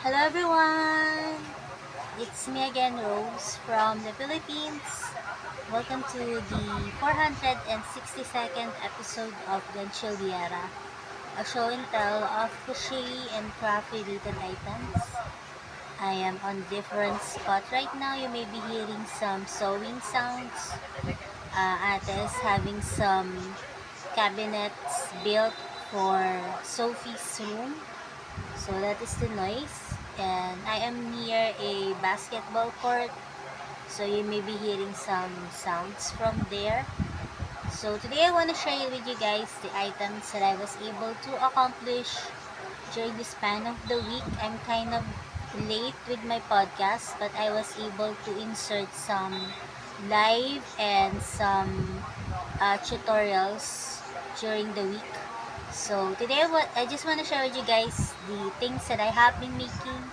Hello everyone! It's me again, Rose from the Philippines. Welcome to the 462nd episode of Gantsilyera, a show and tell of crochet and craft related items. I am on a different spot right now. You may be hearing some sewing sounds. Ate is having some cabinets built for Sophie's room. So that is the noise. And I am near a basketball court. So you may be hearing some sounds from there. So today I want to share with you guys the items that I was able to accomplish during the span of the week. I'm kind of late with my podcast, but I was able to insert some live and some tutorials during the week. So today I just want to share with you guys the things that I have been making.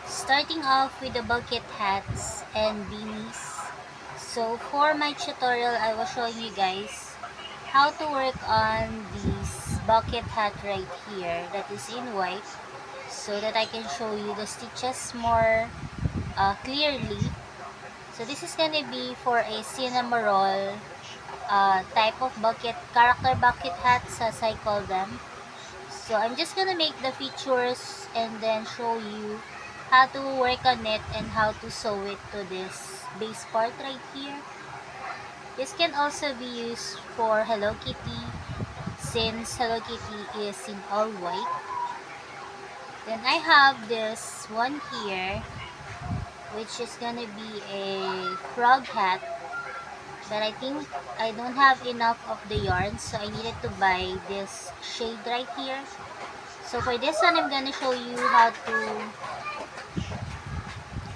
Starting off with the bucket hats and beanies. So for my tutorial, I was showing you guys how to work on this bucket hat right here that is in white, so that I can show you the stitches more clearly. So this is gonna be for a cinema roll type of character bucket hats as I call them. So I'm just gonna make the features and then show you how to work on it and how to sew it to this base part right here. This can also be used for Hello Kitty, since Hello Kitty is in all white. Then I have this one here, which is gonna be a frog hat, but I think I don't have enough of the yarn, so I needed to buy this shade right here. So for this one, I'm gonna show you how to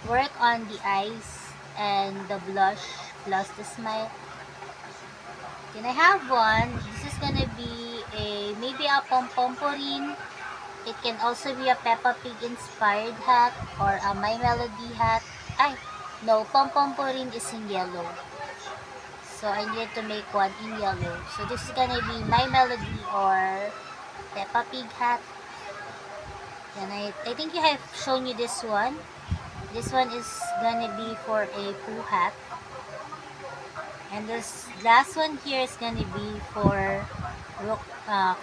work on the eyes and the blush plus the smile. Then I have one. This is gonna be maybe a pom-pom-porin. It can also be a Peppa Pig inspired hat or a My Melody hat. Ay, no, pom-pom-porin is in yellow. So I need to make one in yellow. So this is gonna be My Melody or Peppa Pig hat. And I think I have shown you this one. This one is gonna be for a Pooh hat. And this last one here is gonna be for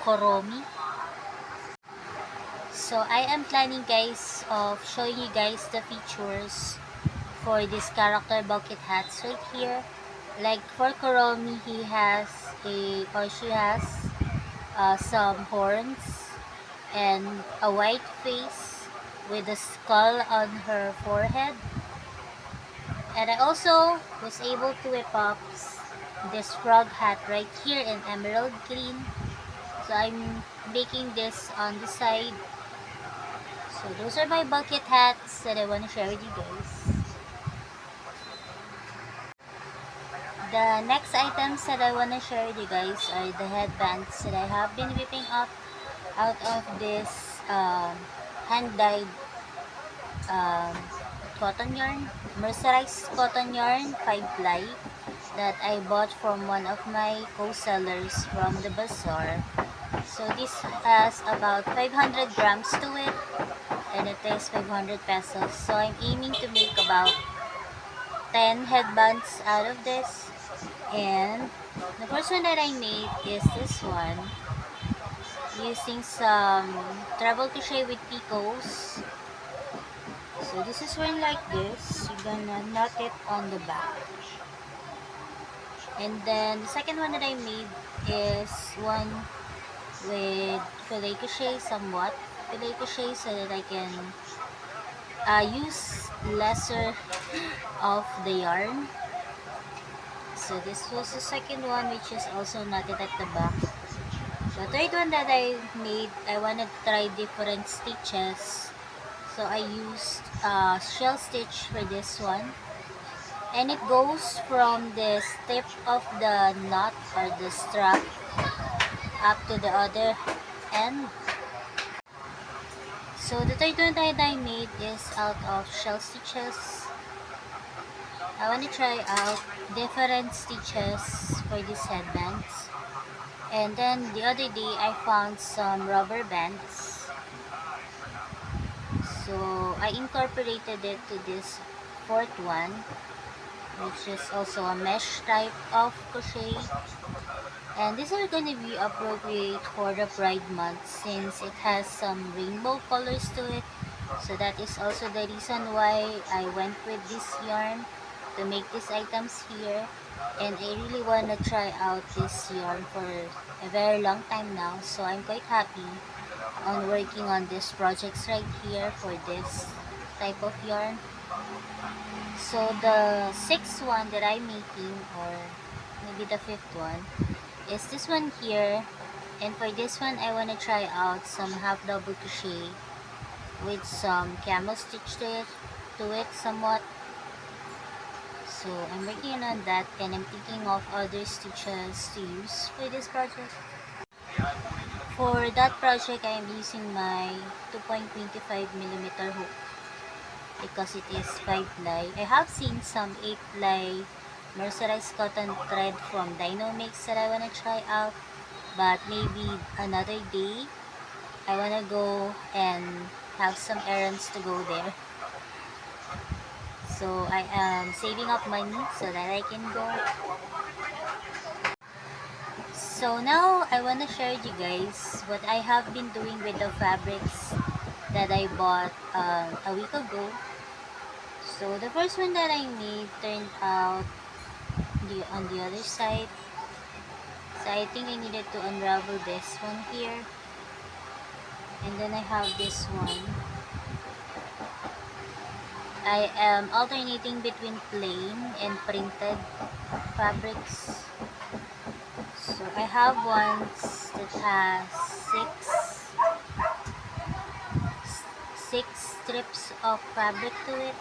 Koromi. So I am planning, guys, of showing you guys the features for this character bucket hats right here. Like for Koromi, he has she has some horns and a white face with a skull on her forehead. And I also was able to whip up this frog hat right here in emerald green. So I'm making this on the side. So those are my bucket hats that I want to share with you guys. The next items that I want to share with you guys are the headbands that I have been whipping up out of this hand-dyed um, cotton yarn, mercerized cotton yarn, 5-ply, that I bought from one of my co-sellers from the bazaar. So this has about 500 grams to it, and it is 500 pesos. So I'm aiming to make about 10 headbands out of this. And the first one that I made is this one, using some treble crochet with picots. So this is one like this. You're gonna knot it on the back. And then the second one that I made is one with filet crochet, somewhat filet crochet, so that I can use lesser of the yarn. So this was the second one, which is also knotted at the back. The third one that I made, I wanted to try different stitches, so I used shell stitch for this one, and it goes from the tip of the knot or the strap up to the other end. So the third one that I made is out of shell stitches. I want to try out different stitches for these headbands. And then the other day I found some rubber bands. So I incorporated it to this fourth one, which is also a mesh type of crochet. And these are going to be appropriate for the Pride month since it has some rainbow colors to it. So that is also the reason why I went with this yarn to make these items here. And I really want to try out this yarn for a very long time now. So I'm quite happy on working on these projects right here for this type of yarn. So the sixth one that I'm making, or maybe the fifth one, is this one here. And for this one, I want to try out some half double crochet with some camel stitch to it somewhat. So I'm working on that, and I'm thinking of other stitches to use for this project. For that project, I am using my 2.25mm hook because it is 5 ply. I have seen some 8 ply mercerized cotton thread from Dyno that I want to try out, but maybe another day I want to go and have some errands to go there. So I am saving up money so that I can go. So now I want to share with you guys what I have been doing with the fabrics that I bought a week ago. So the first one that I made turned out on the other side. So I think I needed to unravel this one here. And then I have this one. I am alternating between plain and printed fabrics. So I have ones that has six strips of fabric to it.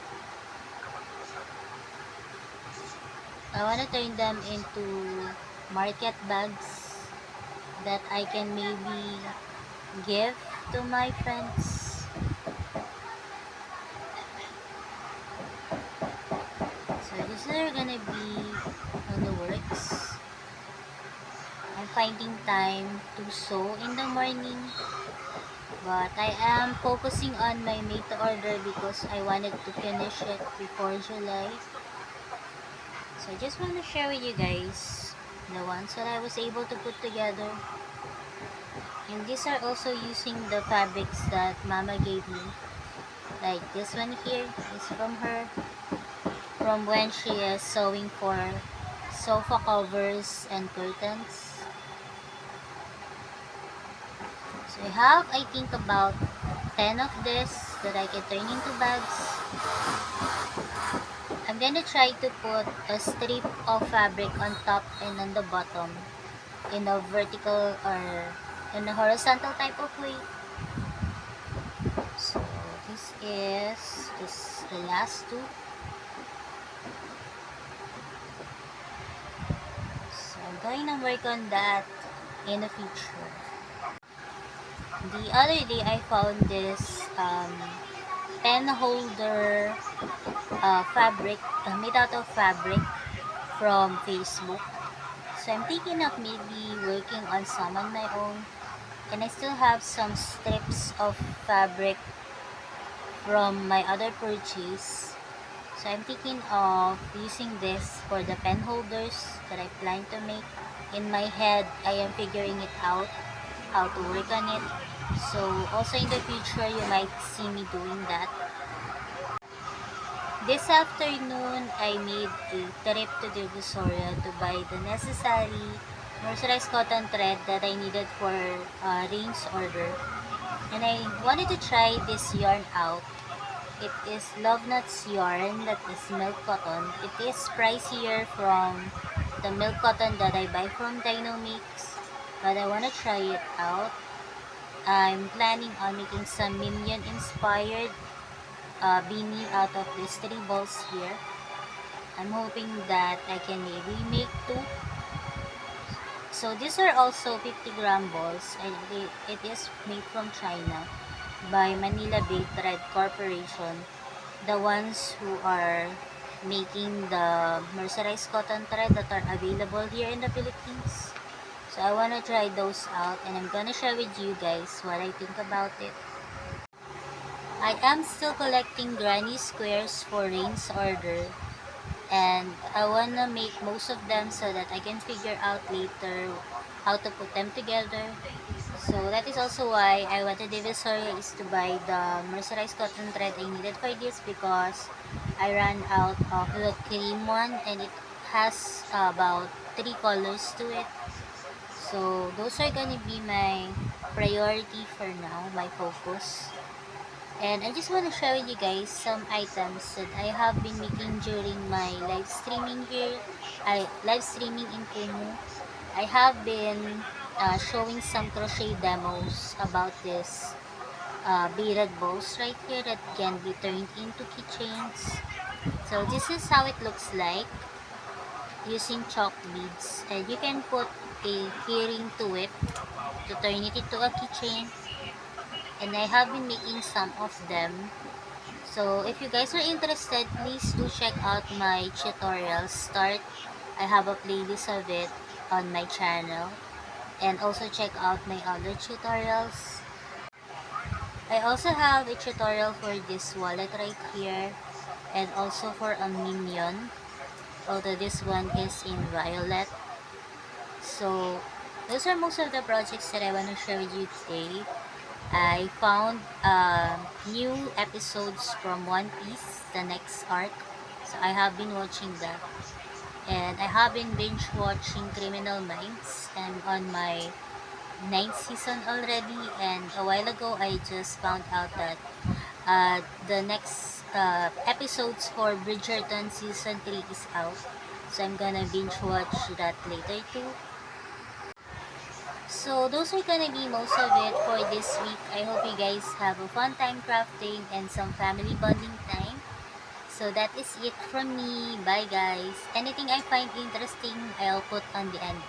I want to turn them into market bags that I can maybe give to my friends. So these are gonna be on the works. I'm finding time to sew in the morning, but I am focusing on my made to order because I wanted to finish it before July. So I just want to share with you guys the ones that I was able to put together. And these are also using the fabrics that Mama gave me. Like this one here is from her, from when she is sewing for sofa covers and curtains. So I have, I think, about 10 of this that I can turn into bags. I'm gonna try to put a strip of fabric on top and on the bottom in a vertical or in a horizontal type of way. So this is the last two. So I'm going to work on that in the future. The other day I found this pen holder fabric made out of fabric from Facebook. So I'm thinking of maybe working on some on my own. And I still have some strips of fabric from my other purchase. So I'm thinking of using this for the pen holders that I plan to make. In my head, I am figuring it out, how to work on it. So also in the future, you might see me doing that. This afternoon, I made a trip to Divisoria to buy the necessary mercerized cotton thread that I needed for Rain's order. And I wanted to try this yarn out. It is Love Nuts yarn that is milk cotton. It is pricier from the milk cotton that I buy from Dyno, but I want to try it out. I'm planning on making some Minion inspired beanie out of these three balls here. I'm hoping that I can maybe make two. So these are also 50-gram balls, and it is made from China by Manila Bay Thread Corporation, the ones who are making the mercerized cotton thread that are available here in the Philippines. So I want to try those out, and I'm gonna share with you guys what I think about it. I am still collecting granny squares for Rain's order, and I wanna make most of them so that I can figure out later how to put them together. So that is also why I went to Divisoria, is to buy the mercerized cotton thread I needed for this, because I ran out of the cream one and it has about 3 colors to it. So those are gonna be my priority for now, my focus. And I just want to share with you guys some items that I have been making during my live streaming here. I live streaming in Kumu. I have been showing some crochet demos about this beaded bows right here that can be turned into keychains. So this is how it looks like using chalk beads, and you can put a keyring to it to turn it into a keychain. And I have been making some of them. So if you guys are interested, please do check out my tutorial start. I have a playlist of it on my channel, and also check out my other tutorials. I also have a tutorial for this wallet right here, and also for a minion, although this one is in violet. So those are most of the projects that I want to share with you today. I found new episodes from One Piece, the next arc. So I have been watching that. And I have been binge watching Criminal Minds, and on my ninth season already. And a while ago, I just found out that the next episodes for Bridgerton season 3 is out. So I'm gonna binge watch that later too. So those are gonna be most of it for this week. I hope you guys have a fun time crafting and some family bonding time. So that is it from me. Bye guys. Anything I find interesting, I'll put on the end.